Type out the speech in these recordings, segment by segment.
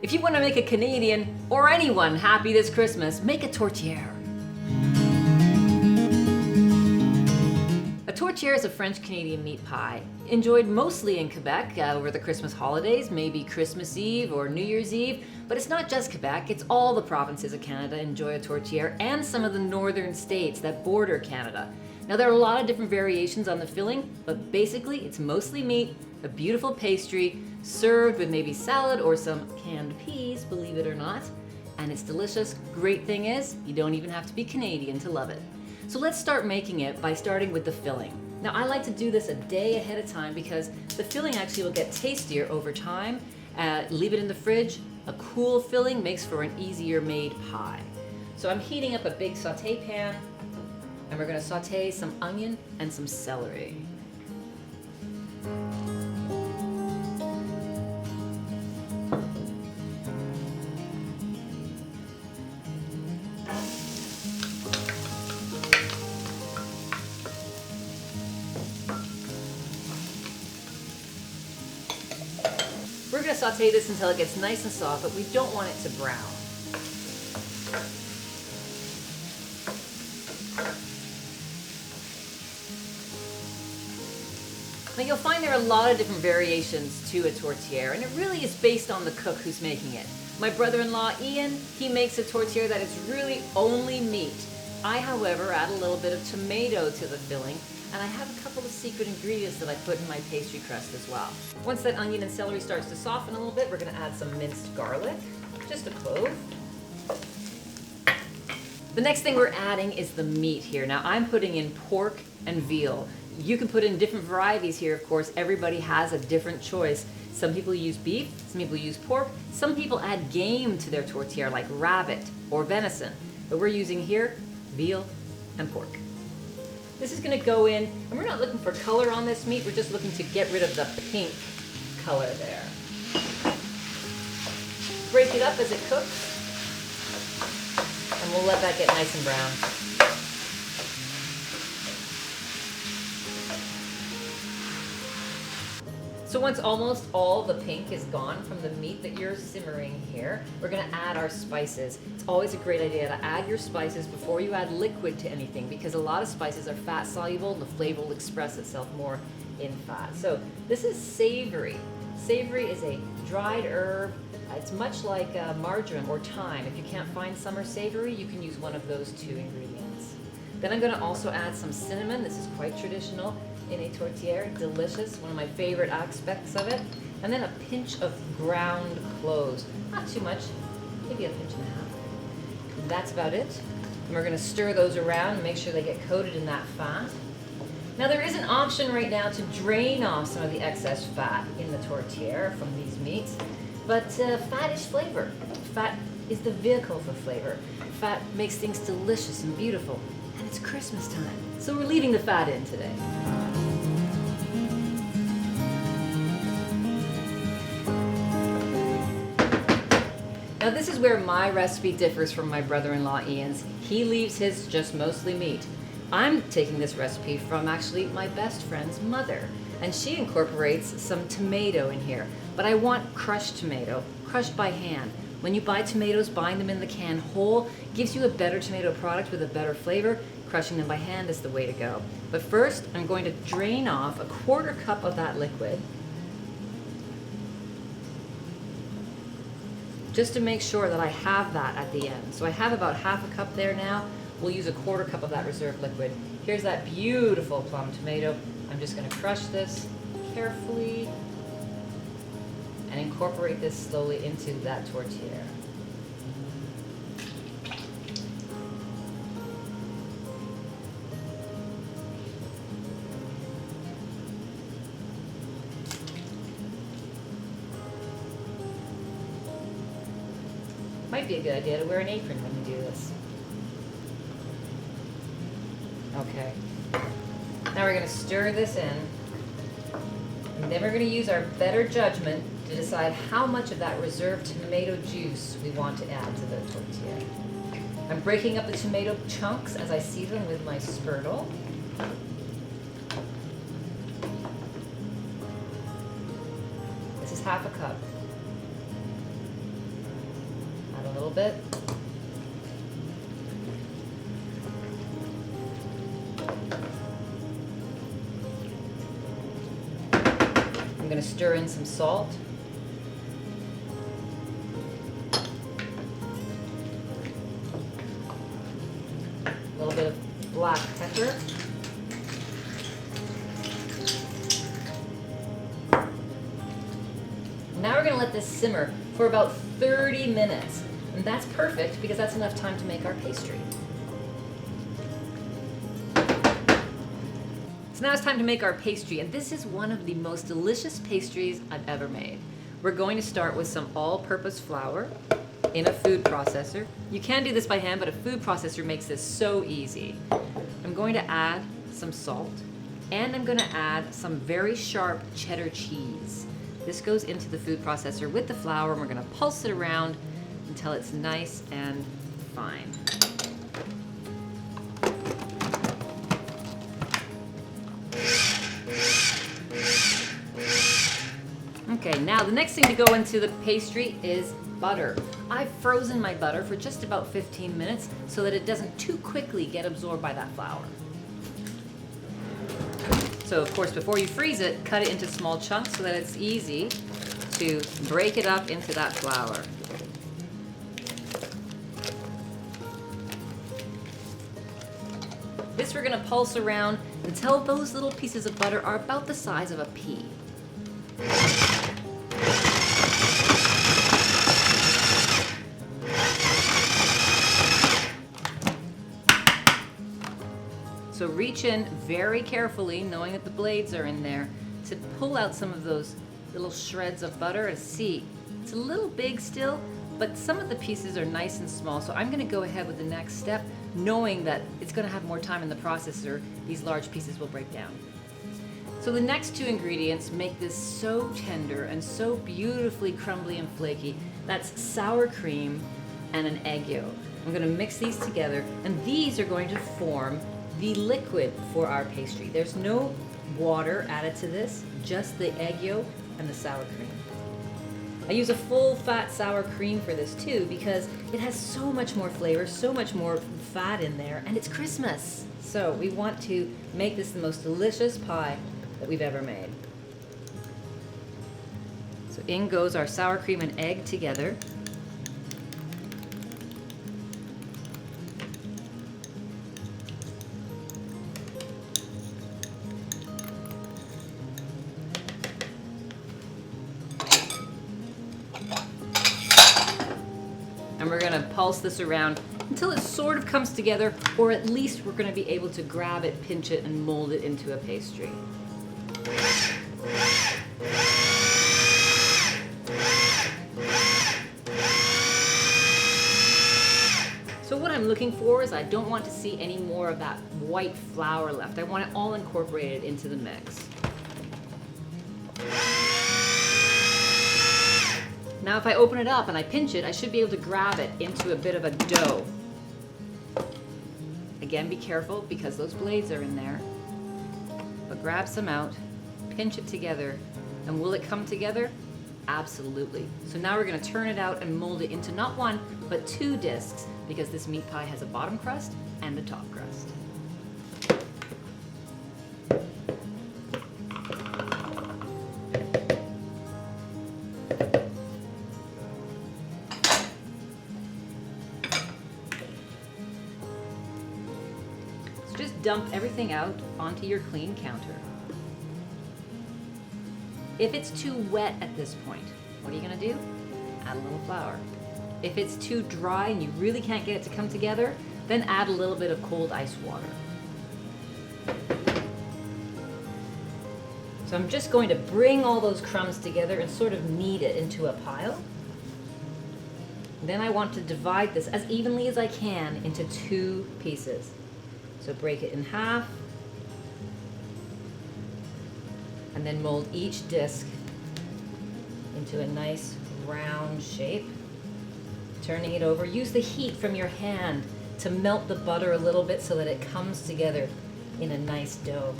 If you want to make a Canadian or anyone happy this Christmas, make a tourtière. A tourtière is a French-Canadian meat pie, enjoyed mostly in Quebec over the Christmas holidays, maybe Christmas Eve or New Year's Eve, but it's not just Quebec, it's all the provinces of Canada enjoy a tourtière and some of the northern states that border Canada. Now there are a lot of different variations on the filling, but basically it's mostly meat, a beautiful pastry, served with maybe salad or some canned peas, believe it or not, and it's delicious. Great thing is, you don't even have to be Canadian to love it. So let's start making it by starting with the filling. Now I like to do this a day ahead of time because the filling actually will get tastier over time. Leave it in the fridge. A cool filling makes for an easier made pie. So I'm heating up a big saute pan, and we're going to saute some onion and some celery. We're going to saute this until it gets nice and soft, but we don't want it to brown. Now you'll find there are a lot of different variations to a tourtière, and it really is based on the cook who's making it. My brother-in-law Ian, he makes a tourtière that is really only meat. I, however, add a little bit of tomato to the filling, and I have a couple of secret ingredients that I put in my pastry crust as well. Once that onion and celery starts to soften a little bit, we're going to add some minced garlic, just a clove. The next thing we're adding is the meat here. Now I'm putting in pork and veal. You can put in different varieties here, of course. Everybody has a different choice. Some people use beef, some people use pork, some people add game to their tourtière like rabbit or venison. But we're using here veal and pork. This is going to go in, and we're not looking for color on this meat, we're just looking to get rid of the pink color there. Break it up as it cooks, and we'll let that get nice and brown. So once almost all the pink is gone from the meat that you're simmering here, we're going to add our spices. It's always a great idea to add your spices before you add liquid to anything, because a lot of spices are fat soluble and the flavor will express itself more in fat. So this is savory. Savory is a dried herb. It's much like marjoram or thyme. If you can't find summer savory, you can use one of those two ingredients. Then I'm going to also add some cinnamon. This is quite traditional in a tourtière, delicious, one of my favorite aspects of it. And then a pinch of ground cloves. Not too much, maybe a pinch and a half. And that's about it. And we're going to stir those around and make sure they get coated in that fat. Now there is an option right now to drain off some of the excess fat in the tourtière from these meats, but fat is flavor. Fat is the vehicle for flavor. Fat makes things delicious and beautiful, and it's Christmas time. So we're leaving the fat in today. Now this is where my recipe differs from my brother-in-law Ian's. He leaves his just mostly meat. I'm taking this recipe from actually my best friend's mother, and she incorporates some tomato in here. But I want crushed tomato, crushed by hand. When you buy tomatoes, buying them in the can whole gives you a better tomato product with a better flavor. Crushing them by hand is the way to go. But first, I'm going to drain off a 1/4 cup of that liquid, just to make sure that I have that at the end. So I have about 1/2 cup there now. We'll use a 1/4 cup of that reserve liquid. Here's that beautiful plum tomato. I'm just going to crush this carefully and incorporate this slowly into that tourtière. Might be a good idea to wear an apron when you do this. Okay. Now we're going to stir this in, and then we're going to use our better judgment to decide how much of that reserved tomato juice we want to add to the tourtière. I'm breaking up the tomato chunks as I see them with my spurtle. This is 1/2 cup. bit. I'm going to stir in some salt. A little bit of black pepper. Now we're going to let this simmer for about 30 minutes. And that's perfect because that's enough time to make our pastry. So now it's time to make our pastry, and this is one of the most delicious pastries I've ever made. We're going to start with some all-purpose flour in a food processor. You can do this by hand, but a food processor makes this so easy. I'm going to add some salt, and I'm going to add some very sharp cheddar cheese. This goes into the food processor with the flour, and we're going to pulse it around until it's nice and fine. Okay, now the next thing to go into the pastry is butter. I've frozen my butter for just about 15 minutes so that it doesn't too quickly get absorbed by that flour. So of course, before you freeze it, cut it into small chunks so that it's easy to break it up into that flour. This we're going to pulse around until those little pieces of butter are about the size of a pea. So reach in very carefully, knowing that the blades are in there, to pull out some of those little shreds of butter and see. It's a little big still, but some of the pieces are nice and small. So I'm going to go ahead with the next step, knowing that it's going to have more time in the processor. These large pieces will break down. So the next two ingredients make this so tender and so beautifully crumbly and flaky. That's sour cream and an egg yolk. I'm going to mix these together, and these are going to form the liquid for our pastry. There's no water added to this, just the egg yolk and the sour cream. I use a full fat sour cream for this too because it has so much more flavor, so much more fat in there, and it's Christmas. So we want to make this the most delicious pie that we've ever made. So in goes our sour cream and egg together. And we're going to pulse this around until it sort of comes together, or at least we're going to be able to grab it, pinch it, and mold it into a pastry. So what I'm looking for is I don't want to see any more of that white flour left. I want it all incorporated into the mix. Now if I open it up and I pinch it, I should be able to grab it into a bit of a dough. Again, be careful because those blades are in there. But grab some out, pinch it together, and will it come together? Absolutely. So now we're going to turn it out and mold it into not one, but two discs, because this meat pie has a bottom crust and a top crust. Just dump everything out onto your clean counter. If it's too wet at this point, what are you going to do? Add a little flour. If it's too dry and you really can't get it to come together, then add a little bit of cold ice water. So I'm just going to bring all those crumbs together and sort of knead it into a pile. Then I want to divide this as evenly as I can into two pieces. So break it in half, and then mold each disc into a nice round shape. Turning it over, use the heat from your hand to melt the butter a little bit so that it comes together in a nice dough.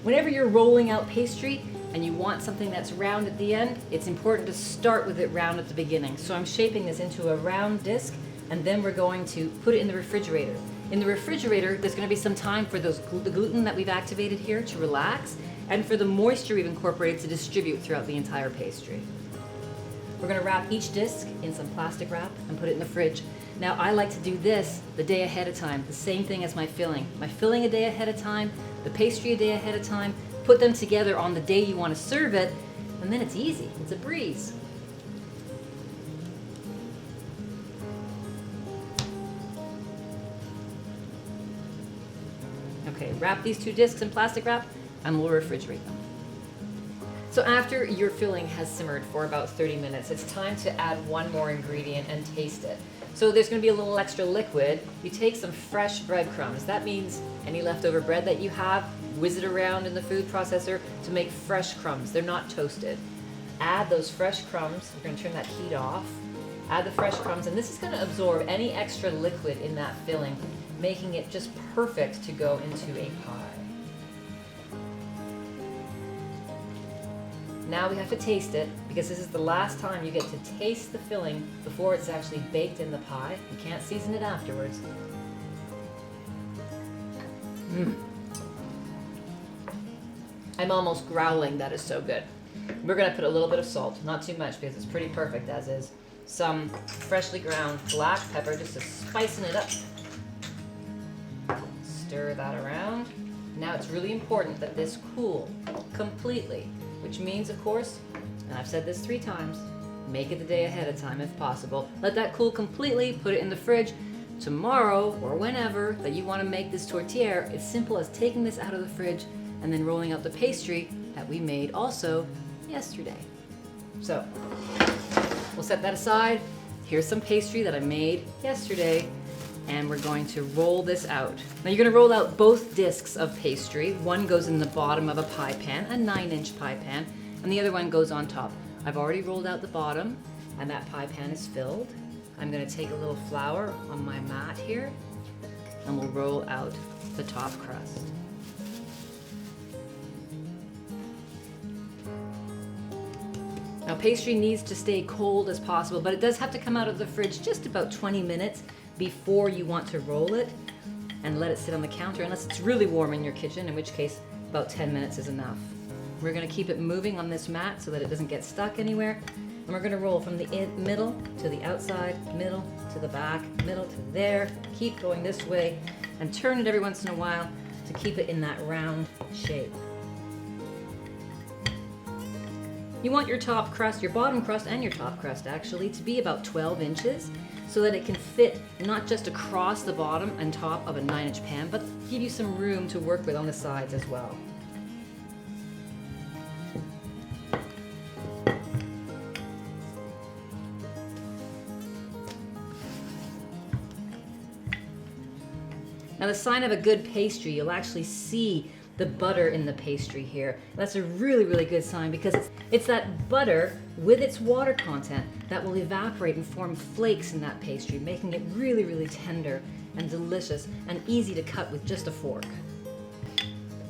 Whenever you're rolling out pastry, and you want something that's round at the end, it's important to start with it round at the beginning. So I'm shaping this into a round disc, and then we're going to put it in the refrigerator. In the refrigerator, there's going to be some time for the gluten that we've activated here to relax, and for the moisture we've incorporated to distribute throughout the entire pastry. We're going to wrap each disc in some plastic wrap and put it in the fridge. Now I like to do this the day ahead of time, the same thing as my filling. My filling a day ahead of time, the pastry a day ahead of time, put them together on the day you want to serve it, and then it's easy, it's a breeze. Okay, wrap these 2 discs in plastic wrap and we'll refrigerate them. So after your filling has simmered for about 30 minutes, it's time to add one more ingredient and taste it. So there's going to be a little extra liquid. You take some fresh breadcrumbs. That means any leftover bread that you have, whiz it around in the food processor to make fresh crumbs. They're not toasted. Add those fresh crumbs. We're going to turn that heat off. Add the fresh crumbs, and this is going to absorb any extra liquid in that filling, making it just perfect to go into a pie. Now we have to taste it, because this is the last time you get to taste the filling before it's actually baked in the pie. You can't season it afterwards. I'm almost growling, that is so good. We're going to put a little bit of salt, not too much because it's pretty perfect as is. Some freshly ground black pepper just to spicing it up. Stir that around. Now it's really important that this cool completely, which means, of course, and I've said this 3 times, make it the day ahead of time if possible. Let that cool completely, put it in the fridge. Tomorrow, or whenever, that you want to make this tourtière, it's simple as taking this out of the fridge and then rolling out the pastry that we made also yesterday. So, we'll set that aside. Here's some pastry that I made yesterday, and we're going to roll this out. Now you're going to roll out both discs of pastry. One goes in the bottom of a pie pan, a 9-inch pie pan, and the other one goes on top. I've already rolled out the bottom, and that pie pan is filled. I'm going to take a little flour on my mat here, and we'll roll out the top crust. Now pastry needs to stay cold as possible, but it does have to come out of the fridge just about 20 minutes before you want to roll it, and let it sit on the counter unless it's really warm in your kitchen, in which case about 10 minutes is enough. We're going to keep it moving on this mat so that it doesn't get stuck anywhere, and we're going to roll from the middle to the outside, middle to the back, middle to there. Keep going this way and turn it every once in a while to keep it in that round shape. You want your top crust, your bottom crust and your top crust actually, to be about 12 inches so that it can fit not just across the bottom and top of a 9-inch pan, but give you some room to work with on the sides as well. Now the sign of a good pastry, you'll actually see the butter in the pastry here. That's a really, really good sign because it's that butter with its water content that will evaporate and form flakes in that pastry, making it really, really tender and delicious and easy to cut with just a fork.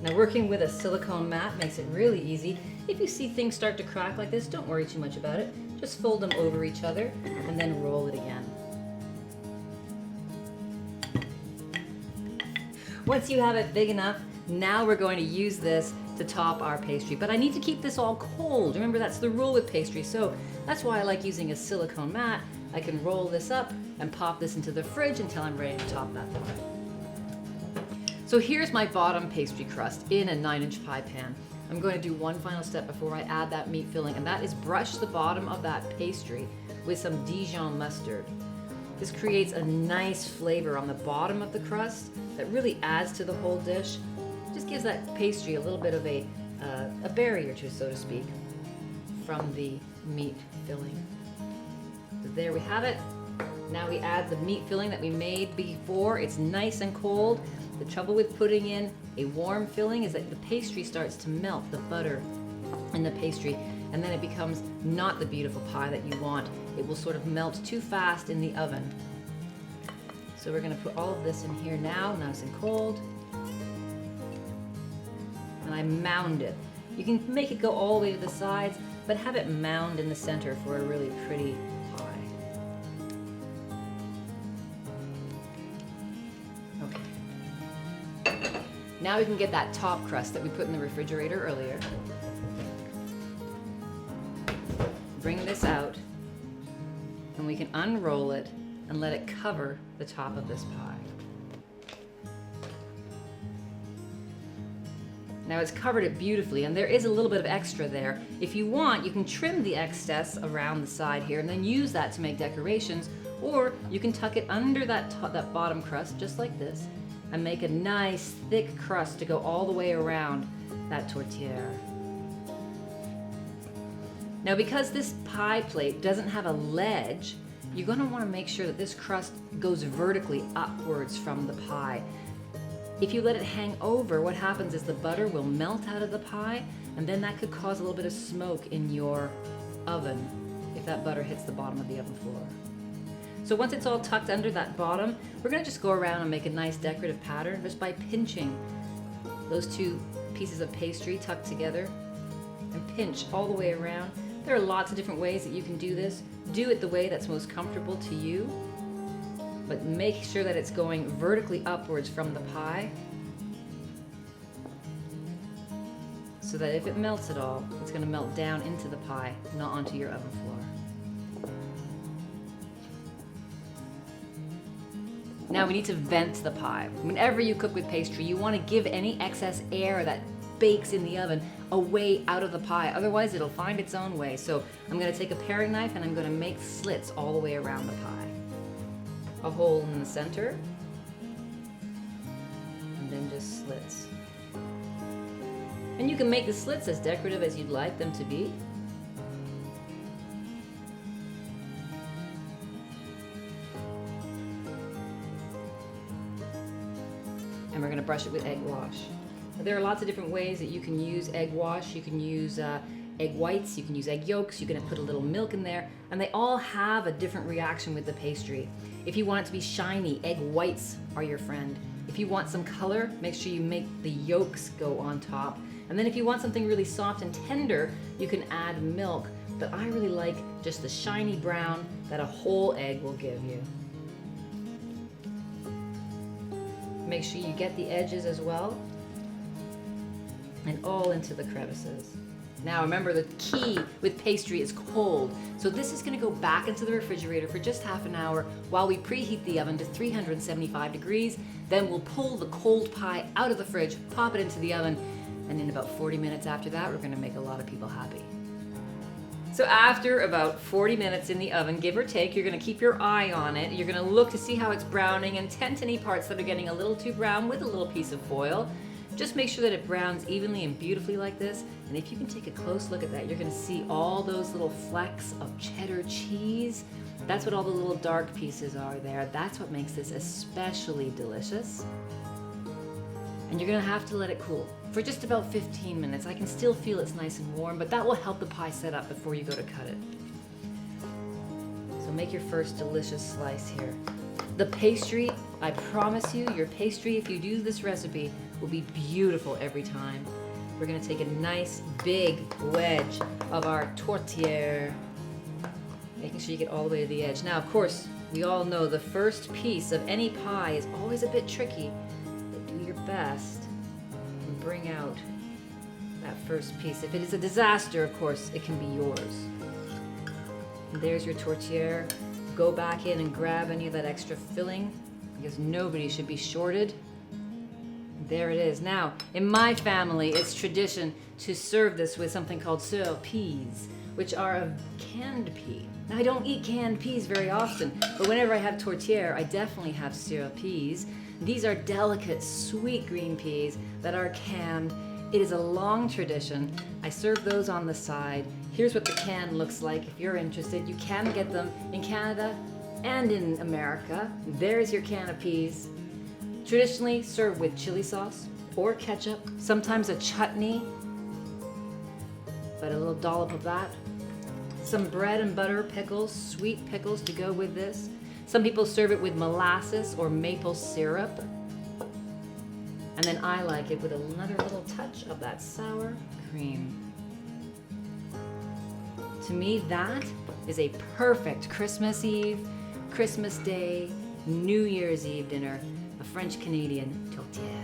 Now working with a silicone mat makes it really easy. If you see things start to crack like this, don't worry too much about it. Just fold them over each other and then roll it again. Once you have it big enough, now we're going to use this to top our pastry. But I need to keep this all cold. Remember, that's the rule with pastry. So that's why I like using a silicone mat. I can roll this up and pop this into the fridge until I'm ready to top that pie. So here's my bottom pastry crust in a 9-inch pie pan. I'm going to do one final step before I add that meat filling, and that is brush the bottom of that pastry with some Dijon mustard. This creates a nice flavor on the bottom of the crust that really adds to the whole dish. Just gives that pastry a little bit of a barrier to, so to speak, from the meat filling. So there we have it. Now we add the meat filling that we made before. It's nice and cold. The trouble with putting in a warm filling is that the pastry starts to melt, the butter in the pastry, and then it becomes not the beautiful pie that you want. It will sort of melt too fast in the oven. So we're going to put all of this in here now, nice and cold. And I mound it. You can make it go all the way to the sides, but have it mound in the center for a really pretty pie. Okay. Now we can get that top crust that we put in the refrigerator earlier. Bring this out, and we can unroll it and let it cover the top of this pie. Now it's covered it beautifully, and there is a little bit of extra there. If you want, you can trim the excess around the side here and then use that to make decorations, or you can tuck it under that bottom crust, just like this, and make a nice thick crust to go all the way around that tourtière. Now because this pie plate doesn't have a ledge, you're going to want to make sure that this crust goes vertically upwards from the pie. If you let it hang over, what happens is the butter will melt out of the pie, and then that could cause a little bit of smoke in your oven if that butter hits the bottom of the oven floor. So once it's all tucked under that bottom, we're going to just go around and make a nice decorative pattern just by pinching those two pieces of pastry tucked together, and pinch all the way around. There are lots of different ways that you can do this. Do it the way that's most comfortable to you, but make sure that it's going vertically upwards from the pie so that if it melts at all, it's going to melt down into the pie, not onto your oven floor. Now we need to vent the pie. Whenever you cook with pastry, you want to give any excess air that bakes in the oven a way out of the pie, otherwise it'll find its own way. So I'm going to take a paring knife and I'm going to make slits all the way around the pie. A hole in the center, and then just slits. And you can make the slits as decorative as you'd like them to be. And we're going to brush it with egg wash. There are lots of different ways that you can use egg wash. You can use egg whites, you can use egg yolks, you can put a little milk in there, and they all have a different reaction with the pastry. If you want it to be shiny, egg whites are your friend. If you want some color, make sure you make the yolks go on top. And then if you want something really soft and tender, you can add milk, but I really like just the shiny brown that a whole egg will give you. Make sure you get the edges as well, and all into the crevices. Now remember, the key with pastry is cold. So this is going to go back into the refrigerator for just half an hour while we preheat the oven to 375 degrees. Then we'll pull the cold pie out of the fridge, pop it into the oven, and in about 40 minutes after that, we're going to make a lot of people happy. So after about 40 minutes in the oven, give or take, you're going to keep your eye on it. You're going to look to see how it's browning and tent any parts that are getting a little too brown with a little piece of foil. Just make sure that it browns evenly and beautifully like this. And if you can take a close look at that, you're going to see all those little flecks of cheddar cheese. That's what all the little dark pieces are there. That's what makes this especially delicious. And you're going to have to let it cool for just about 15 minutes. I can still feel it's nice and warm, but that will help the pie set up before you go to cut it. So make your first delicious slice here. The pastry, I promise you, your pastry, if you do this recipe, will be beautiful every time. We're going to take a nice big wedge of our tourtière, making sure you get all the way to the edge. Now, of course, we all know the first piece of any pie is always a bit tricky, but do your best and bring out that first piece. If it is a disaster, of course, it can be yours. And there's your tourtière. Go back in and grab any of that extra filling, because nobody should be shorted. There it is. Now, in my family, it's tradition to serve this with something called peas, which are a canned pea. Now, I don't eat canned peas very often, but whenever I have tourtière, I definitely have peas. These are delicate, sweet green peas that are canned. It is a long tradition. I serve those on the side. Here's what the can looks like if you're interested. You can get them in Canada and in America. There's your can of peas. Traditionally served with chili sauce or ketchup, sometimes a chutney, but a little dollop of that. Some bread and butter pickles, sweet pickles to go with this. Some people serve it with molasses or maple syrup. And then I like it with another little touch of that sour cream. To me, that is a perfect Christmas Eve, Christmas Day, New Year's Eve dinner, a French-Canadian tourtière.